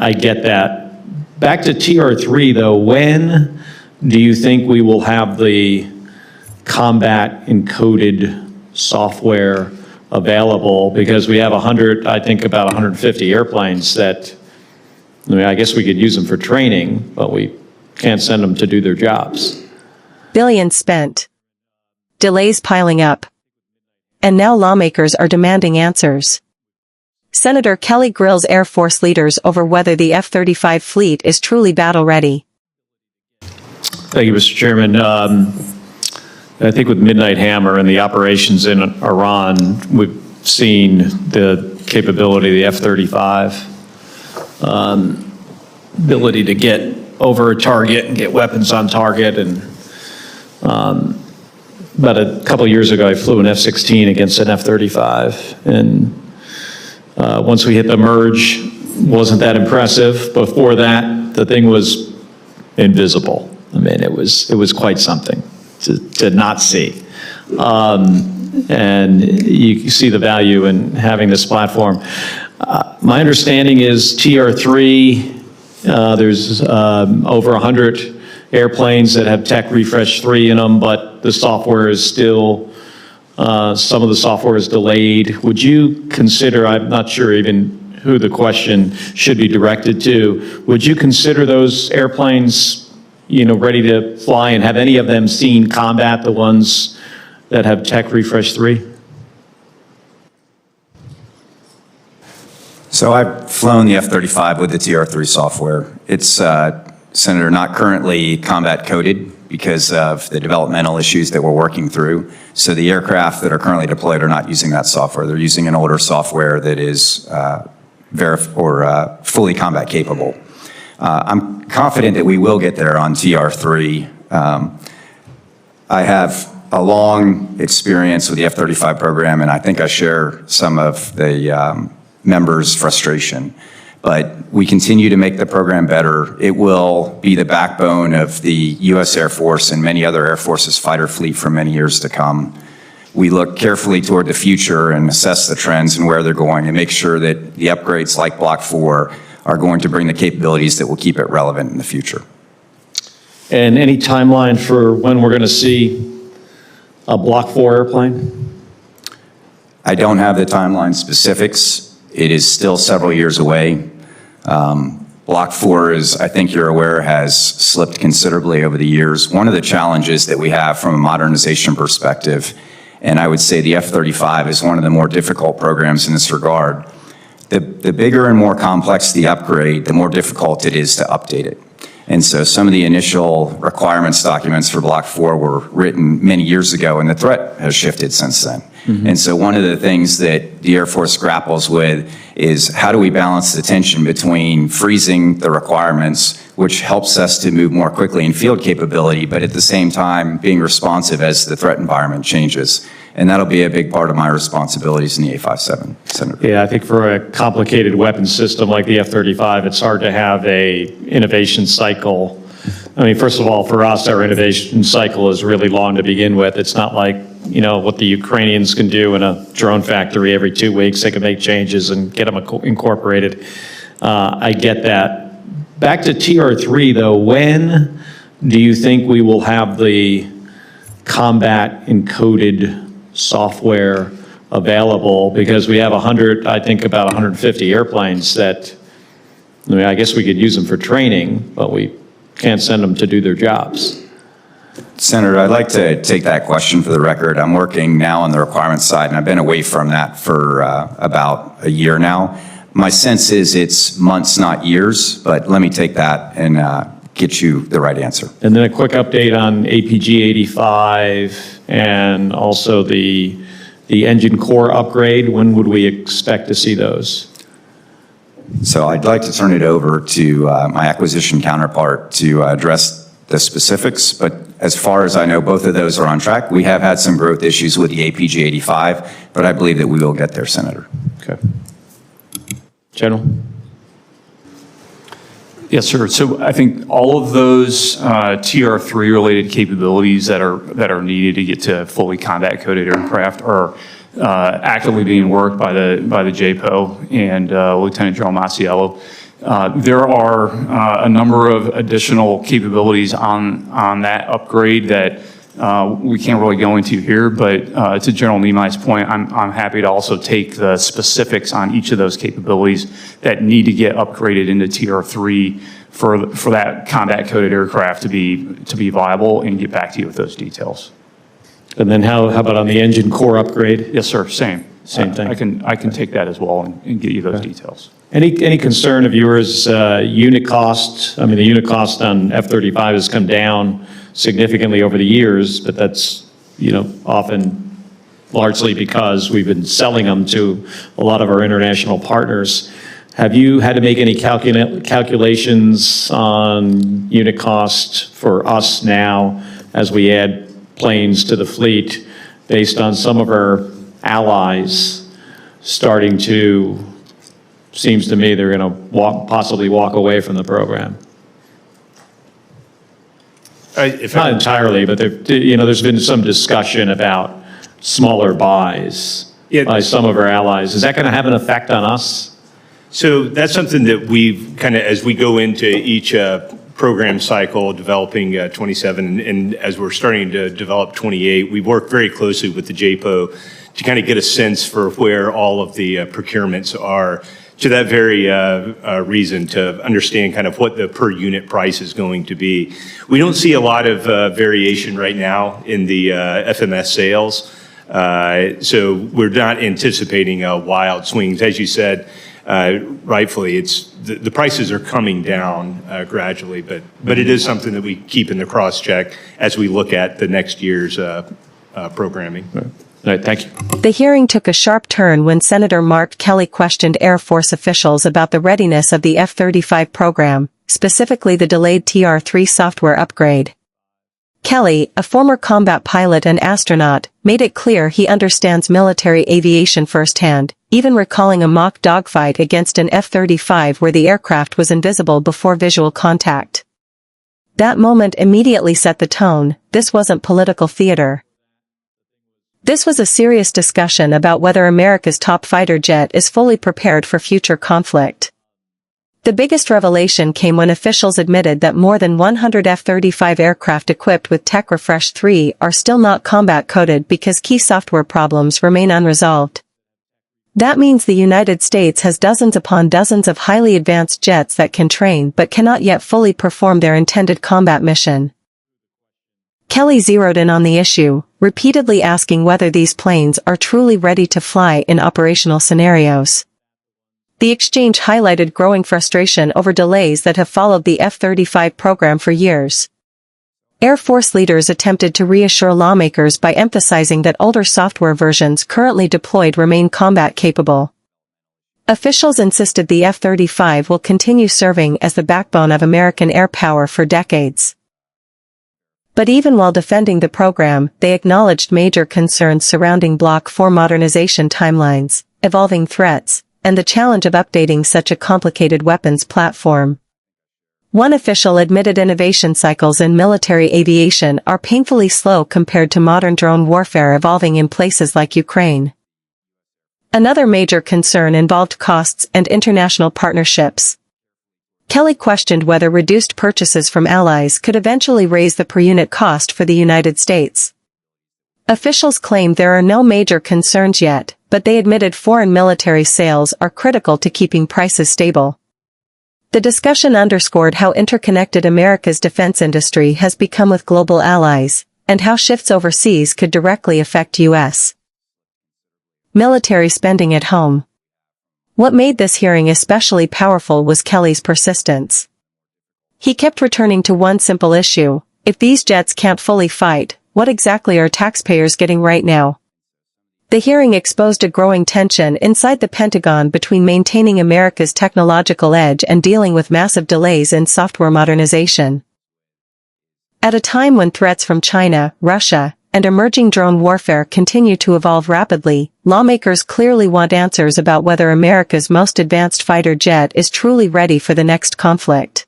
I get that. Back to TR3 though, when do you think we will have the combat encoded software available? Because we have I think about 150 airplanes that, I mean, I guess we could use them for training, but we can't send them to do their jobs. Billions spent. Delays piling up. And now lawmakers are demanding answers. Senator Kelly grills Air Force leaders over whether the F-35 fleet is truly battle-ready. Thank you, Mr. Chairman. I think with Midnight Hammer and the operations in Iran, we've seen the capability of the F-35, ability to get over a target and get weapons on target. And about a couple of years ago, I flew an F-16 against an F-35, and once we hit the merge, wasn't that impressive. Before that, the thing was invisible. I mean, it was quite something to not see. And you see the value in having this platform. My understanding is TR3, there's over 100 airplanes that have Tech Refresh 3 in them, but the software is still, some of the software is delayed. Would you consider, I'm not sure even who the question should be directed to, would you consider those airplanes, you know, ready to fly, and have any of them seen combat, the ones that have Tech Refresh 3? So I've flown the F-35 with the TR3 software. It's, Senator, not currently combat coded because of the developmental issues that we're working through. So the aircraft that are currently deployed are not using that software. They're using an older software that is fully combat capable. I'm confident that we will get there on TR3. I have a long experience with the F-35 program, and I think I share some of the members' frustration. But we continue to make the program better. It will be the backbone of the U.S. Air Force and many other Air Forces fighter fleet for many years to come. We look carefully toward the future and assess the trends and where they're going, and make sure that the upgrades like Block 4 are going to bring the capabilities that will keep it relevant in the future. And any timeline for when we're going to see a Block 4 airplane? I don't have the timeline specifics. It is still several years away. Block 4, as I think you're aware, has slipped considerably over the years. One of the challenges that we have from a modernization perspective, and I would say the F-35 is one of the more difficult programs in this regard. The bigger and more complex the upgrade, the more difficult it is to update it. And so some of the initial requirements documents for Block 4 were written many years ago, and the threat has shifted since then. Mm-hmm. And so one of the things that the Air Force grapples with is how do we balance the tension between freezing the requirements, which helps us to move more quickly in field capability, but at the same time being responsive as the threat environment changes. And that'll be a big part of my responsibilities in the A57, Senator. Yeah, I think for a complicated weapon system like the F-35, it's hard to have a innovation cycle. I mean, first of all, for us, our innovation cycle is really long to begin with. It's not like, you know, what the Ukrainians can do in a drone factory every 2 weeks. They can make changes and get them incorporated. I get that. Back to TR3, though, when do you think we will have the combat encoded software available? Because we have I think about 150 airplanes that, I mean, I guess we could use them for training, but we can't send them to do their jobs. Senator, I'd like to take that question for the record. I'm working now on the requirements side, and I've been away from that for about a year now. My sense is it's months, not years, but let me take that and get you the right answer. And then a quick update on APG-85 and also the engine core upgrade. When would we expect to see those? So I'd like to turn it over to my acquisition counterpart to address the specifics, but as far as I know, both of those are on track. We have had some growth issues with the APG-85, but I believe that we will get there, Senator. Okay. General? Yes, sir. So I think all of those TR3 related capabilities that are needed to get to fully combat coded aircraft are actively being worked by the JPO and Lieutenant General Masiello. There are a number of additional capabilities on that upgrade that we can't really go into here, but to General Nemai's point, I'm happy to also take the specifics on each of those capabilities that need to get upgraded into TR3 for that combat-coded aircraft to be viable, and get back to you with those details. And then how about on the engine core upgrade? Yes, sir, same thing. I can take that as well and get you those details. Any concern of yours, unit cost? I mean, the unit cost on F-35 has come down significantly over the years, but that's, often largely because we've been selling them to a lot of our international partners. Have you had to make any calculations on unit cost for us now as we add planes to the fleet based on some of our allies starting to, seems to me they're going to possibly walk away from the program? Not entirely, but there's been some discussion about smaller buys by some of our allies. Is that going to have an effect on us? So that's something that we've kind of, as we go into each program cycle, developing 27, and as we're starting to develop 28, we work very closely with the JPO to kind of get a sense for where all of the procurements are, to that very reason, to understand kind of what the per unit price is going to be. We don't see a lot of variation right now in the FMS sales, so we're not anticipating wild swings. As you said, rightfully, the prices are coming down gradually, but it is something that we keep in the cross check as we look at the next year's programming. All right, thank you. The hearing took a sharp turn when Senator Mark Kelly questioned Air Force officials about the readiness of the F-35 program, specifically the delayed TR-3 software upgrade. Kelly, a former combat pilot and astronaut, made it clear he understands military aviation firsthand, even recalling a mock dogfight against an F-35 where the aircraft was invisible before visual contact. That moment immediately set the tone. This wasn't political theater. This was a serious discussion about whether America's top fighter jet is fully prepared for future conflict. The biggest revelation came when officials admitted that more than 100 F-35 aircraft equipped with Tech Refresh 3 are still not combat-coded because key software problems remain unresolved. That means the United States has dozens upon dozens of highly advanced jets that can train but cannot yet fully perform their intended combat mission. Kelly zeroed in on the issue, repeatedly asking whether these planes are truly ready to fly in operational scenarios. The exchange highlighted growing frustration over delays that have followed the F-35 program for years. Air Force leaders attempted to reassure lawmakers by emphasizing that older software versions currently deployed remain combat capable. Officials insisted the F-35 will continue serving as the backbone of American air power for decades. But even while defending the program, they acknowledged major concerns surrounding Block 4 modernization timelines, evolving threats, and the challenge of updating such a complicated weapons platform. One official admitted innovation cycles in military aviation are painfully slow compared to modern drone warfare evolving in places like Ukraine. Another major concern involved costs and international partnerships. Kelly questioned whether reduced purchases from allies could eventually raise the per-unit cost for the United States. Officials claimed there are no major concerns yet, but they admitted foreign military sales are critical to keeping prices stable. The discussion underscored how interconnected America's defense industry has become with global allies, and how shifts overseas could directly affect U.S. military spending at home. What made this hearing especially powerful was Kelly's persistence. He kept returning to one simple issue: if these jets can't fully fight, what exactly are taxpayers getting right now? The hearing exposed a growing tension inside the Pentagon between maintaining America's technological edge and dealing with massive delays in software modernization. At a time when threats from China, Russia, and emerging drone warfare continue to evolve rapidly, lawmakers clearly want answers about whether America's most advanced fighter jet is truly ready for the next conflict.